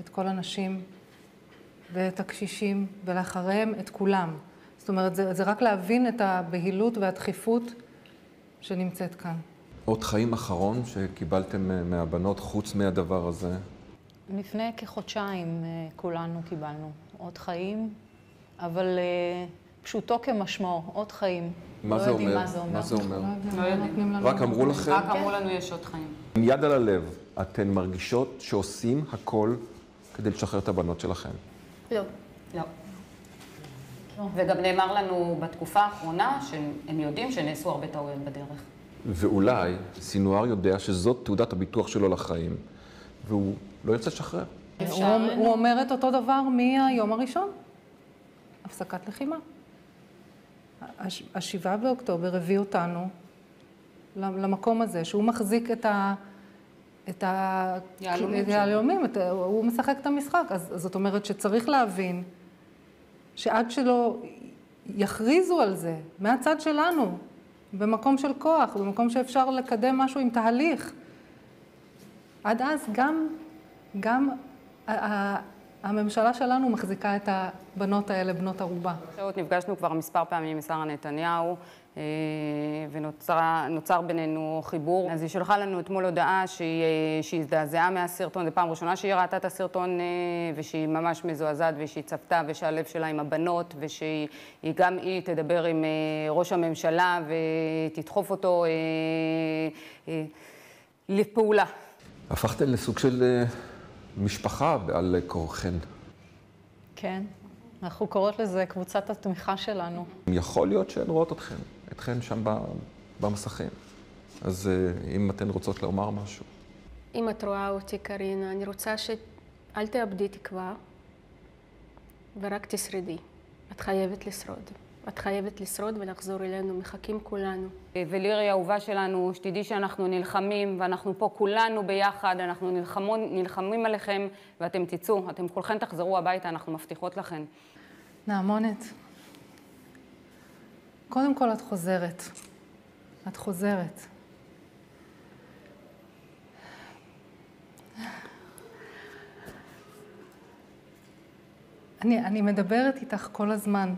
R: את כל הנשים ואת הקשישים ולאחריהם את כולם. זאת אומרת, זה רק להבין את הבהילות והדחיפות שנמצאת כאן.
U: עוד חיים אחרון שקיבלתם מהבנות חוץ מהדבר הזה?
Q: לפני כחודשיים כולנו קיבלנו עוד חיים, אבל פשוטו כמשמעו, עוד חיים.
U: מה זה אומר?
Q: מה זה אומר?
U: לא יודעים. רק אמרו לכם?
S: רק אמרו לנו יש עוד חיים.
U: עם יד על הלב, אתן מרגישות שעושים הכל כדי לשחרר את הבנות שלכם?
S: לא. לא. וגם נאמר לנו בתקופה האחרונה שהם יודעים שנעשו הרבה טעויות בדרך.
U: ואולי סינואר יודע שזאת תעודת הביטוח שלו לחיים, והוא לא ירצה לשחרר.
R: הוא אומר את אותו דבר מהיום הראשון. הפסקת לחימה. ה7 באוקטובר הביא אותנו למקום הזה, שהוא מחזיק את היהלומים, הוא משחק את המשחק. אז זאת אומרת שצריך להבין שעד שלא יכריזו על זה, מהצד שלנו, במקום של כוח, במקום שאפשר לקדם משהו עם תהליך, עד אז גם הממשלה שלנו מחזיקה את הבנות האלה, בנות ערובה.
S: נפגשנו כבר מספר פעמים עם שרה נתניהו, ונוצר בינינו חיבור. אז היא שלחה לנו אתמול הודעה שהיא הזדעזעה מהסרטון, זו פעם ראשונה שהיא ראתה את הסרטון, ושהיא ממש מזועזעת, ושהיא צפתה, ושהלב שלה עם הבנות, ושגם היא תדבר עם ראש הממשלה, ותדחוף אותו לפעולה.
U: הפכתם לסוג של משפחה בעל כורחן.
Q: כן, אנחנו קוראות לזה קבוצת התמיכה שלנו.
U: יכול להיות שהן רואות אתכן שם במסכים. אז אם אתן רוצות לומר משהו.
T: אם את רואה אותי, קרינה, אני רוצה שאל תאבדי תקווה ורק תשרדי. את חייבת לשרוד. את חייבת לשרוד ולחזור אלינו, מחכים כולנו.
S: ולירי האהובה שלנו, שתדעי שאנחנו נלחמים, ואנחנו פה כולנו ביחד, אנחנו נלחמים עליכם, ואתם תצאו, אתם כולכם תחזרו הביתה, אנחנו מבטיחות לכם.
R: נעמונת, קודם כל את חוזרת. את חוזרת. אני מדברת איתך כל הזמן.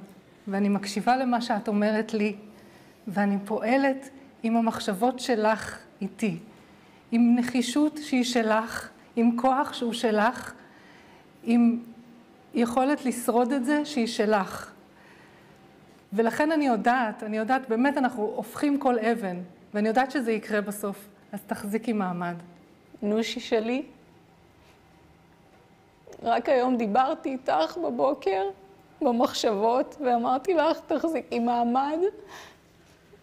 R: ואני מקשיבה למה שאת אומרת לי, ואני פועלת עם המחשבות שלך איתי, עם נחישות שהיא שלך, עם כוח שהוא שלך, עם יכולת לשרוד את זה שהיא שלך. ולכן אני יודעת, באמת אנחנו הופכים כל אבן, ואני יודעת שזה יקרה בסוף, אז תחזיקי מעמד.
Q: נושי שלי, רק היום דיברתי איתך בבוקר, במחשבות, ואמרתי לך, תחזיקי מעמד.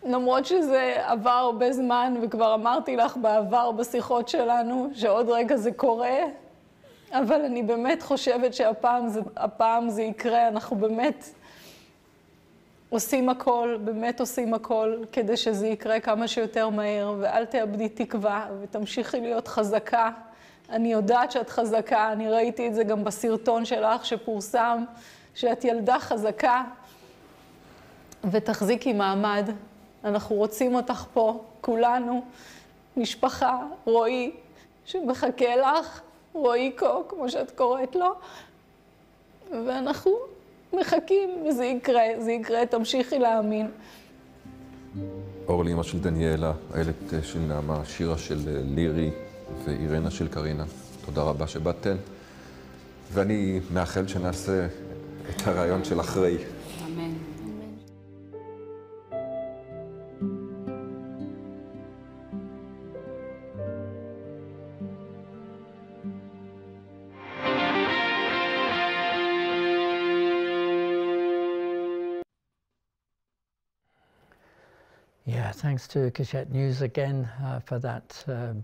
Q: למרות שזה עבר הרבה זמן, וכבר אמרתי לך בעבר בשיחות שלנו, שעוד רגע זה קורה, אבל אני באמת חושבת שהפעם זה יקרה. אנחנו באמת עושים הכל, כדי שזה יקרה כמה שיותר מהר, ואל תאבדי תקווה, ותמשיכי להיות חזקה. אני יודעת שאת חזקה, אני ראיתי את זה גם בסרטון שלך שפורסם, שאת ילדה חזקה, ותחזיקי מעמד. אנחנו רוצים אותך פה, כולנו, משפחה, רועי, שמחכה לך, רועיקו, כמו שאת קוראת לו, ואנחנו מחכים, וזה יקרה, תמשיכי להאמין.
U: אורלי, אמא של דניאלה, איילת של נעמה, שירה של לירי ואירנה של קרינה. תודה רבה שבאתן, ואני מאחל שנעשה את הרעיון של אחרי.
S: אמן.
C: Yeah, thanks to Keshet News again for that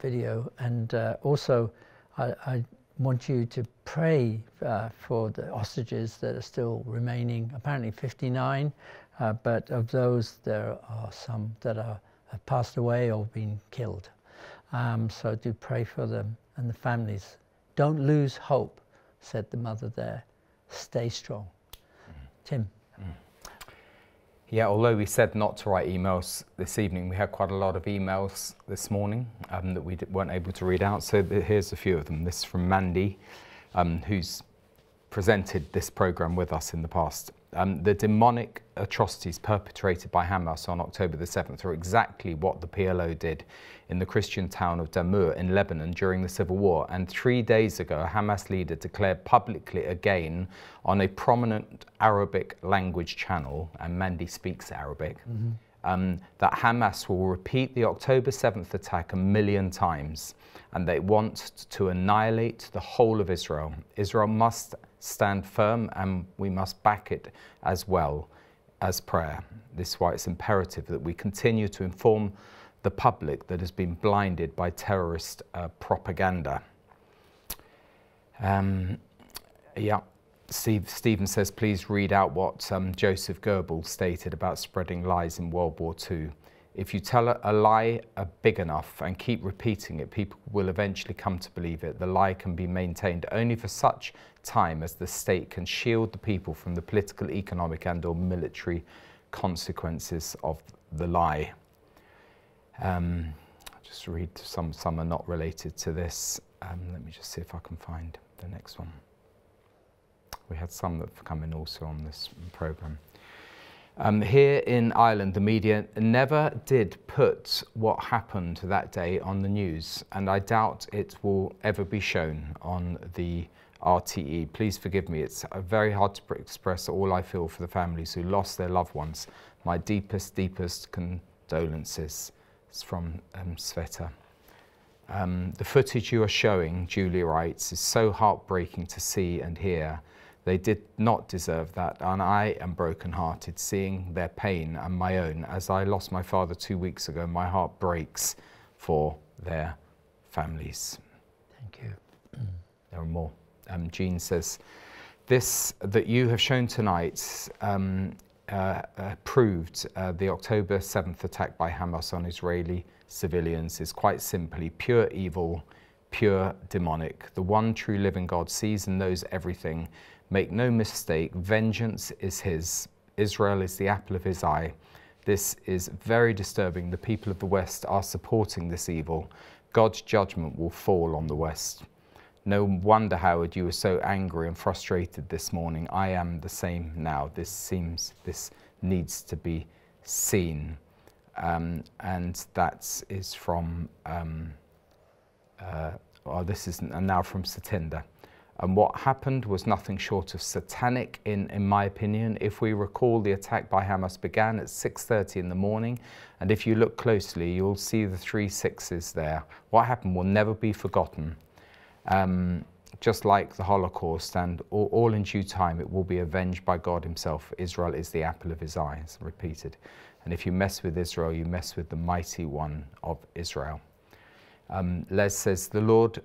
C: video, and also I want you to pray for the hostages that are still remaining, apparently 59, but of those there are some that have passed away or been killed. So do pray for them and the families. Don't lose hope, said the mother there. Stay strong. Tim.
D: Yeah, although we said not to write emails this evening, we had quite a lot of emails this morning that we weren't able to read out. So here's a few of them. This is from Mandy, who's presented this program with us in the past. The demonic atrocities perpetrated by Hamas on October the 7th are exactly what the PLO did in the Christian town of Damour in Lebanon during the civil war. And 3 days ago, a Hamas leader declared publicly again on a prominent Arabic language channel, and Mandy speaks Arabic, that Hamas will repeat the October 7th attack 1 million times, and they want to annihilate the whole of Israel. Israel must stand firm, and we must back it as well as prayer. This is why it's imperative that we continue to inform the public that has been blinded by terrorist propaganda. Stephen says, please read out what Joseph Goebbels stated about spreading lies in World War II. If you tell a lie big enough and keep repeating it, people will eventually come to believe it. The lie can be maintained only for such time as the state can shield the people from the political, economic and or military consequences of the lie. I'll just read some are not related to this. Let me just see if I can find the next one. We had some that have come in also on this programme. Here in Ireland, the media never did put what happened that day on the news, and I doubt it will ever be shown on the RTE. Please forgive me, it's very hard to express all I feel for the families who lost their loved ones. My deepest, deepest condolences. It's from Sveta. The footage you are showing, Julie writes, is so heartbreaking to see and hear. They did not deserve that, and I am brokenhearted seeing their pain and my own. As I lost my father 2 weeks ago, my heart breaks for their families.
C: Thank you.
D: There are more. Jean says, this that you have shown tonight proved the October 7th attack by Hamas on Israeli civilians is quite simply pure evil, pure demonic. The one true living God sees and knows everything. Make no mistake, vengeance is his. Israel is the apple of his eye. This is very disturbing. The people of the West are supporting this evil. God's judgment will fall on the West. No wonder, Howard, you were so angry and frustrated this morning. I am the same now. This needs to be seen. And that is from, this is now from Satinder. And what happened was nothing short of satanic, in my opinion. If we recall, the attack by Hamas began at 6:30 in the morning, and if you look closely, you'll see the 3 6s there. What happened will never be forgotten. Just like the Holocaust, and all in due time, it will be avenged by God himself. Israel is the apple of his eye, it's repeated. And if you mess with Israel, you mess with the mighty one of Israel. Les says, the Lord,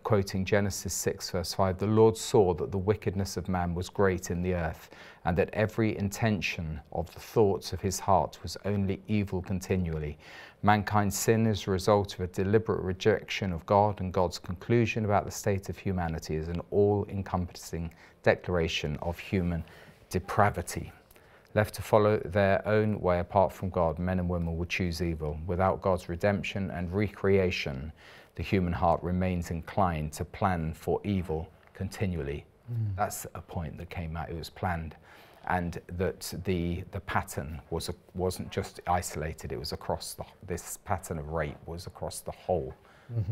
D: quoting Genesis 6 verse 5, the Lord saw that the wickedness of man was great in the earth, and that every intention of the thoughts of his heart was only evil continually. Mankind's sin is a result of a deliberate rejection of God, and God's conclusion about the state of humanity is an all-encompassing declaration of human depravity. Left to follow their own way apart from God, men and women will choose evil. Without God's redemption and recreation, the human heart remains inclined to plan for evil continually. That's a point that came out. It was planned, and that the pattern wasn't just isolated. It was across this pattern of rape was across the whole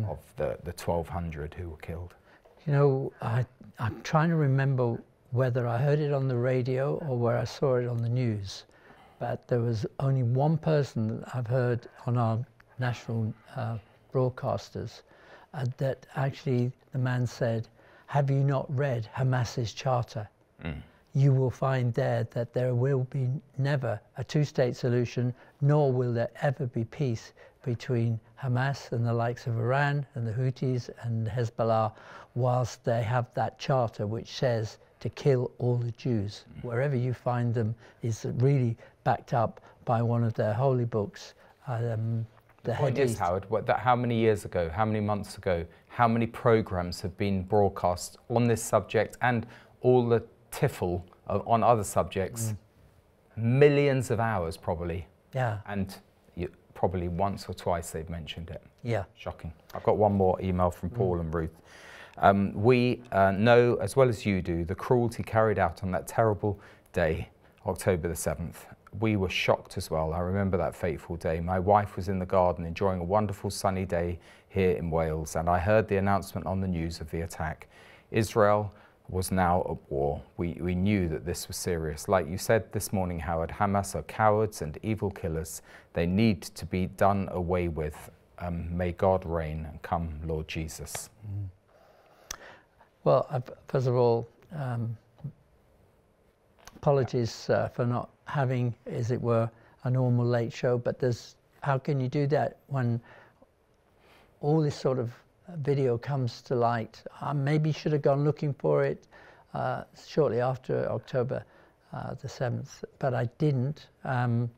D: of the 1,200 who were killed.
C: You know, I'm trying to remember whether I heard it on the radio or where I saw it on the news, but there was only one person that I've heard on our national broadcasters that actually the man said, have you not read Hamas's charter? You will find there that there will be never a two-state solution, nor will there ever be peace between Hamas and the likes of Iran and the Houthis and Hezbollah, whilst they have that charter which says to kill all the Jews. Wherever you find them is really backed up by one of their holy books. The
D: point is, Howard, how many years ago, how many months ago, how many programs have been broadcast on this subject and all the tiffle on other subjects, millions of hours probably.
C: Yeah.
D: And probably once or twice they've mentioned it.
C: Yeah.
D: Shocking. I've got one more email from Paul and Ruth. We know, as well as you do, the cruelty carried out on that terrible day, October the 7th. We were shocked as well. I remember that fateful day. My wife was in the garden enjoying a wonderful sunny day here in Wales, and I heard the announcement on the news of the attack. Israel was now at war. We knew that this was serious. Like you said this morning, Howard, Hamas are cowards and evil killers. They need to be done away with. May God reign and come, Lord Jesus.
C: Well, first of all, apologies for not having, as it were, a normal late show, but how can you do that when all this sort of video comes to light? I maybe should have gone looking for it shortly after October the 7th, but I didn't. And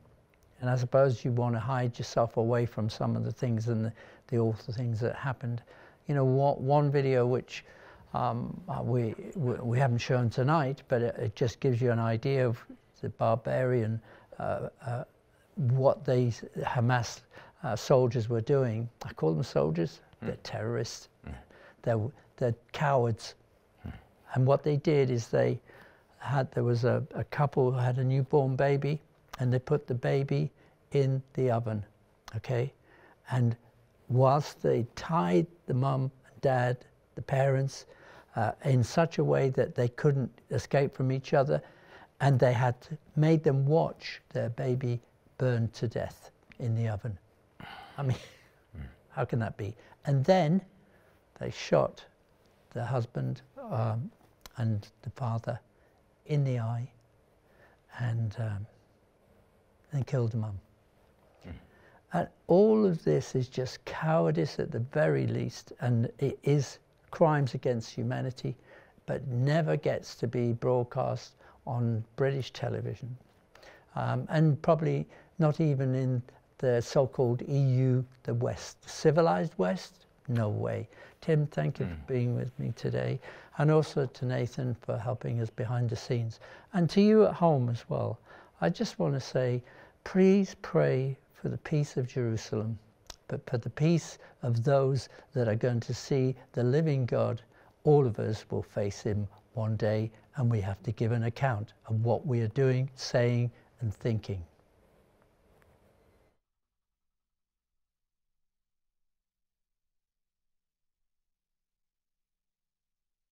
C: I suppose you want to hide yourself away from some of the things and the awful things that happened. You know, one video which we haven't shown tonight, but it just gives you an idea of the barbarian, what these Hamas soldiers were doing. I call them soldiers. They're terrorists. They're cowards. And what they did is there was a couple who had a newborn baby, and they put the baby in the oven, okay? And whilst they tied the mum and dad, the parents, in such a way that they couldn't escape from each other, and they had made them watch their baby burn to death in the oven. I mean, how can that be? And then they shot the husband and the father in the eye and killed the mum. And all of this is just cowardice at the very least, and it is crimes against humanity, but never gets to be broadcast on British television, and probably not even in the so-called EU, the West, the civilized West. No way. Tim, thank you for being with me today, and also to Nathan for helping us behind the scenes, and to you at home as well. I just want to say, please pray for the peace of Jerusalem, but for the peace of those that are going to see the living God. All of us will face him one day, and we have to give an account of what we are doing, saying, and thinking.